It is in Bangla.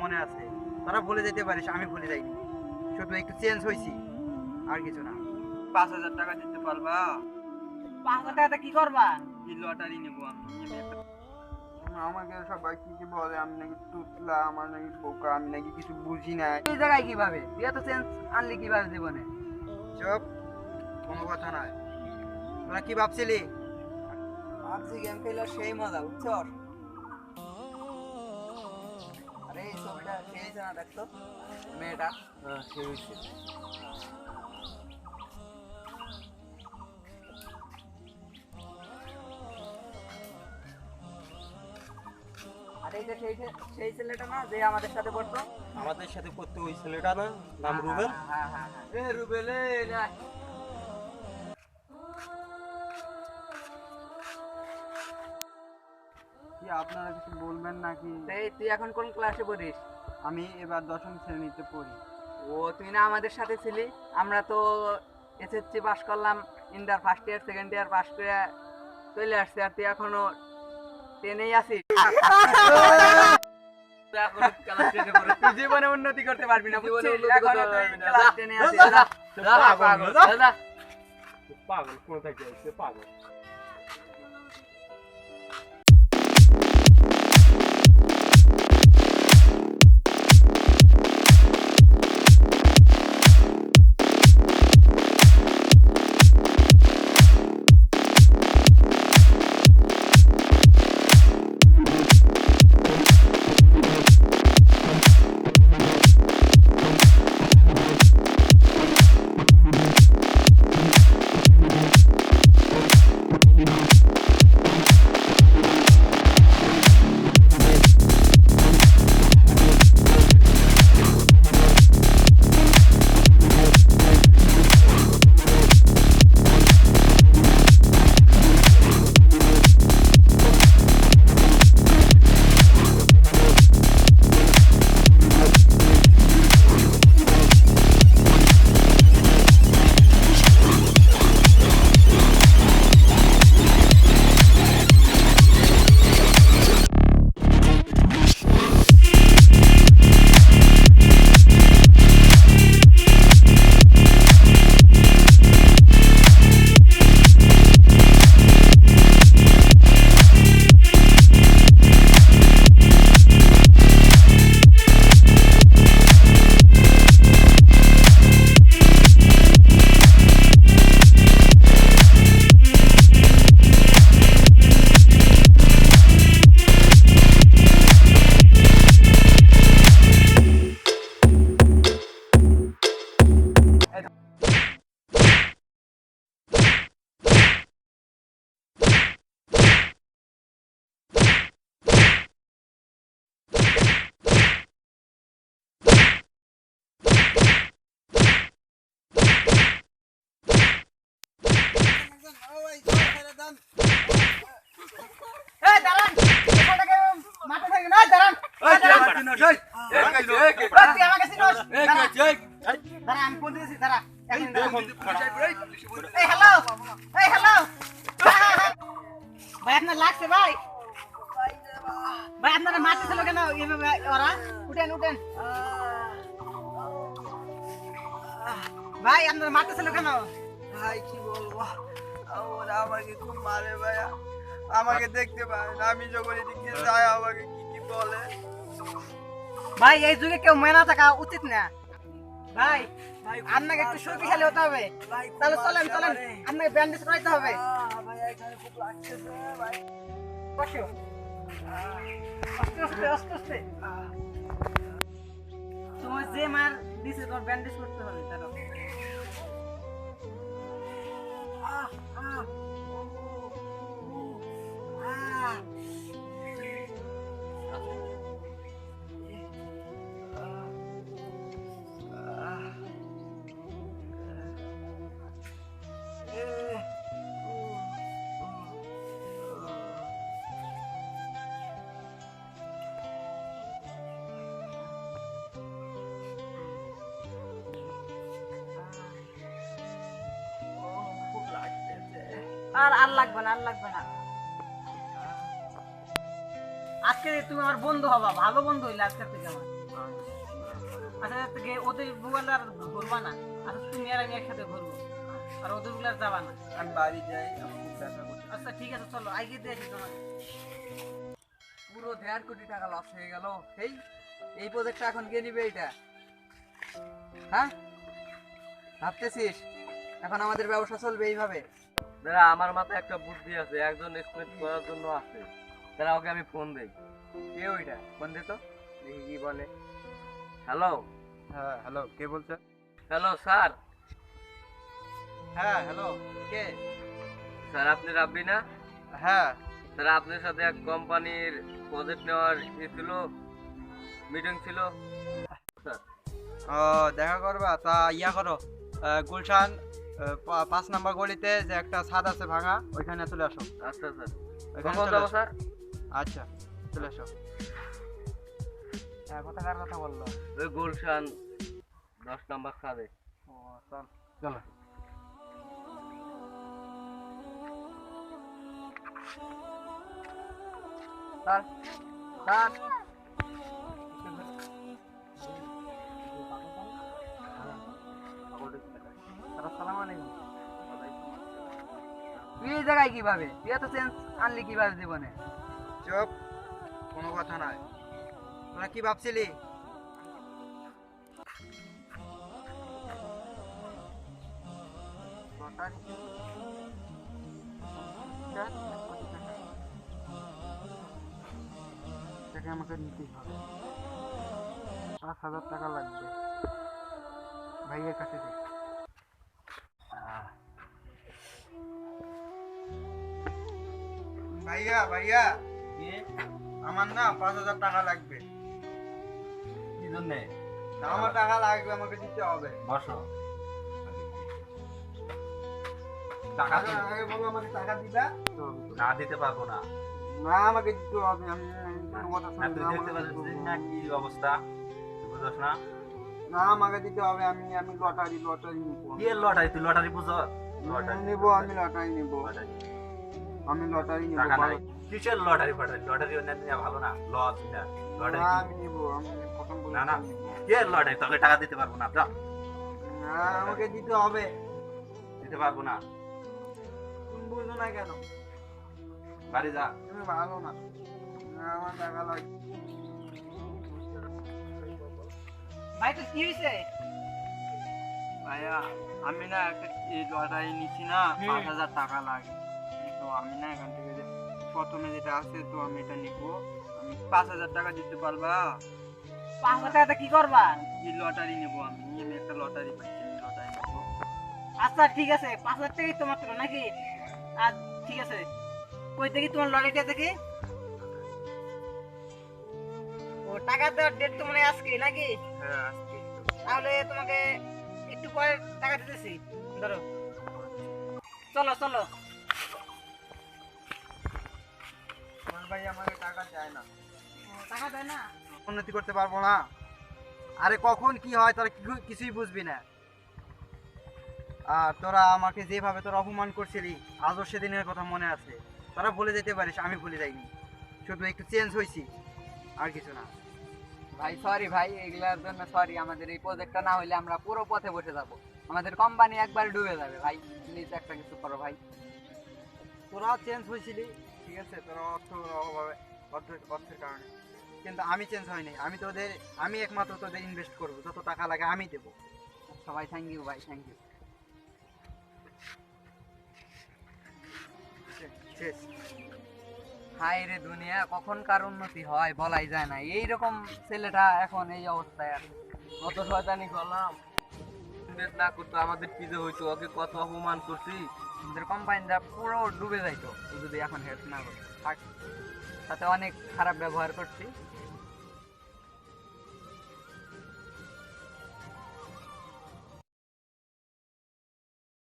মনে আছে, তোরা ভুলে যেতে পারিস, আমি ভুলে যাইনি, শুধু একটু চেঞ্জ হয়েছি, আর কিছু না। 5,000 টাকা দিতে পারবা? 5,000 টাকাতে কি করবা? এই লটারি নেবো আমি। আমাকে সবাই কি কি বলে, আমি নাকি টুটলা, আমার নাকি বোকা, আমি নাকি কিছু বুঝি না। এই জায়গায় কিভাবে তুই এত চেঞ্জ আনলি কিভাবে জীবনে? চুপ, কোনো কথা নয়। তোরা কি ভাবছিলি? ভাবছি গেম খেলার সেই মজা, বুঝছস? আরে এই ছবিটা সেই হয়েছে না, দেখতো মেয়েটা। সেই হয়েছে। আরে এইটা সেই ছেলেটা না যে আমাদের সাথে পড়তো? আমাদের সাথে পড়তে ওই ছেলেটা না, নাম রুবেল? হ্যাঁ হ্যাঁ হ্যাঁ, রুবেল না। কি আপনারা কিছু বলবেন নাকি? তুই এখন কোন ক্লাসে পড়িস? আমি এবার 10ম শ্রেণীতে পড়ি। ও, তুই না আমাদের সাথে ছিলি? আমরা তো এসএসসি পাস করলাম, inter first year second year pass করে চলে আসছি, আর তুই এখনো 10এই আছিস। তুই জীবনে উন্নতি করতে পারবি না, বুঝছিস? এখনো তুই ক্লাস 10 এ আছিস। পাগল কোন থেকে আসছে, পাগল। এই দাঁড়ান, এখানটাকে মাঠে থাকি না, দাঁড়ান। তুই আমাকে চিনোস? দাঁড়া, আমি ফোন দিয়েছি, দাঁড়া। এই হ্যালো, এই হ্যালো। ভাই আপনার লাগছে ভাই? ভাই আপনারা মারতে ছিল কেন এভাবে ওরা? উঠেন উঠেন। ভাই আপনারা মারতে ছিল কেন? ভাই কি বলবো, ওরা আমাকে খুব মারে ভাই, আমাকে দেখতে পায় না, আমি যখন এদিকে যাই আমাকে কি কি বলে। ভাই এই যুগে কেউ মেনা থাকা উচিত না ভাই। আপনাকে একটু শক্তিশালী হতে হবে। তাহলে চলেন চলেন, আপনাকে ব্যান্ডেজ করাইতে হবে। ভাই এখানে খুব লাগতেছে ভাই। বসো, আস্তে আস্তে আস্তে আস্তে। তোমার যে মার দিছে তোর ব্যান্ডেজ করতে হবে। তারও আর আর লাগবে না, আর লাগবে না। আজকে তুমি আমার বন্ধু হবা, ভালো বন্ধু হইলে আজকের থেকে আমার। আচ্ছা থেকে ওদের মোবাইল আর ঘুরবা না। আচ্ছা তুমি আর আমি একসাথে ঘুরবো, আর ওদের গুলো আর যাবা না। আমি বাড়ি যাই, আমি খুব দেখা করছি। আচ্ছা ঠিক আছে, চলো আগে দিয়ে আসি তোমাকে। পুরো 1.5 কোটি টাকা লস হয়ে গেল। এই প্রজেক্টটা এখন কে নিবে এটা? হ্যাঁ, ভাবতেছিস এখন আমাদের ব্যবসা চলবে এইভাবে? দাদা আমার মাথায় একটা বুদ্ধি আছে, একজন এস্টিমেট করার জন্য আছে, তারা ওকে আমি ফোন দেই। কে ওইটা? ফোন দে তো, দেখি কি বলে। হ্যালো হ্যাঁ হ্যালো, কে বলছেন? Hello sir. হ্যাঁ হ্যালো, কে? স্যার আপনি রাব্বি না? হ্যাঁ। স্যার আপনার সাথে এক কোম্পানির প্রজেক্ট নেওয়ার ছিল, মিটিং ছিল স্যার। ও দেখা করবা? তা ইয়া করো, গুলশান 5 নাম্বার গলিতে যে একটা ছাদ আছে ভাঙা, ওইখানে চলে আসো। আচ্ছা স্যার, ওইখানে কখন চলে যাবো আসো। স্যার? আচ্ছা চলে আসো। কোথাকার কথা বললো? ওই গুলশান 10 নম্বর খাদে। ও চল। চলো। স্যার স্যার, আসসালামু আলাইকুম। তুই এই জায়গায় কিভাবে? তুই এত চেঞ্জ আনলি কিভাবে জীবনে? চুপ, কোনো কথা নাই। তোরা কি ভাবছিলি? টাকা আমাকে নিতেই হবে। 5,000 টাকা লাগবে, ভাইয়ের কাছে দে। ভাইয়া ভাইয়া, আমার না 5,000 টাকা লাগবে। কি জন্যে? আমার টাকা লাগবে, আমাকে দিতে হবে। বসো। আগে বলো, আমাকে টাকা দিবা? না দিতে পারবো না। না, আমাকে দিতে হবে। আমি কোনো কথা শুনবো না, তুই দেখতে আমাকে দিতে পাচ্ছিস হবে। না কি অবস্থা, বুঝছ না? না, আমাকে দিতে হবে। আমি আমি লটারি নিবো। কি এর লটারি? তুই লটারি বুঝ? নিবো, আমি লটারি নিবো। আমি লটারি নিবো। টাকা নাই। কিসের লটারি ফাটারি? লটারি নেওয়া ভালো না, লস না। লটারি না, কি? আমি নিবো। আমি প্রথম বলে না না, কি এর লটারি? তোকে টাকা দিতে পারবো না, যা। না, আমাকে দিতে হবে। দিতে পারবো না, তুমি বুঝো না কেন? বাড়ি যা। তুমি ভালো না। না, আমার টাকা লাগবে। ভাই তো কি হয়েছে? ভাইয়া, আমি না একটা এই লটারি নিচ্ছি না, 5,000 টাকা লাগে। তো আমি না এখান থেকে প্রথমে যেটা আছে, তো আমি এটা নিবো। আমি 5,000 টাকা দিতে পারবা? 5,000 টাকাটা কি করবা? এই লটারি নেবো। আমি একটা লটারি পাইছি, আমি লটারি নেবো। আচ্ছা ঠিক আছে, 5,000 টাকাই তোমার তো নাকি? আর ঠিক আছে, কই থেকে তোমার লটারিটা দেখি? ও টাকা দেওয়ার ডেট তো মানে আজকে নাকি? হ্যাঁ, আজকে। তাহলে তোমাকে একটু পরে টাকা দিতেছি, ধরো। চলো চলো। আমার ভাই আমাকে টাকা চায় না। টাকা দেয় না? উন্নতি করতে পারবো না। আরে কখন কি হয় তোরা কিছুই বুঝবি না। আর তোরা আমাকে যেভাবে তোরা অপমান করছিলি, আজও সেদিনের কথা মনে আছে। তোরা ভুলে যেতে পারিস, আমি ভুলে যাইনি। শুধু একটু চেঞ্জ হয়েছি, আর কিছু না। ভাই সরি ভাই, এগুলার জন্য সরি। আমাদের এই প্রজেক্টটা না হইলে আমরা পুরো পথে বসে যাব, আমাদের কোম্পানি একবার ডুবে যাবে। ভাই প্লিজ একটা কিছু করো ভাই। তোরা চেঞ্জ হয়েছিলি, ঠিক আছে, তোরা অর্থের কারণে। কিন্তু আমি চেঞ্জ হয়নি। আমি একমাত্র তোদের ইনভেস্ট করবো, যত টাকা লাগে আমি দেবো। সবাই থ্যাংক ইউ ভাই, থ্যাংক ইউ। শেষ। হায় রে দুনিয়া, কখন কার উন্নতি হয় বলাই যায় না। এইরকম ছেলেটা এখন এই অবস্থায় আছে। কত শয়তানি করলাম, ইনভেস্ট না করতো আমাদের কি যে হইতো, ওকে কত অপমান করছি। আমাদের কোম্পানিটা পুরো ডুবে যাইতো ও যদি এখন হেল্প না করতো। থাক, সাথে অনেক খারাপ ব্যবহার করছি।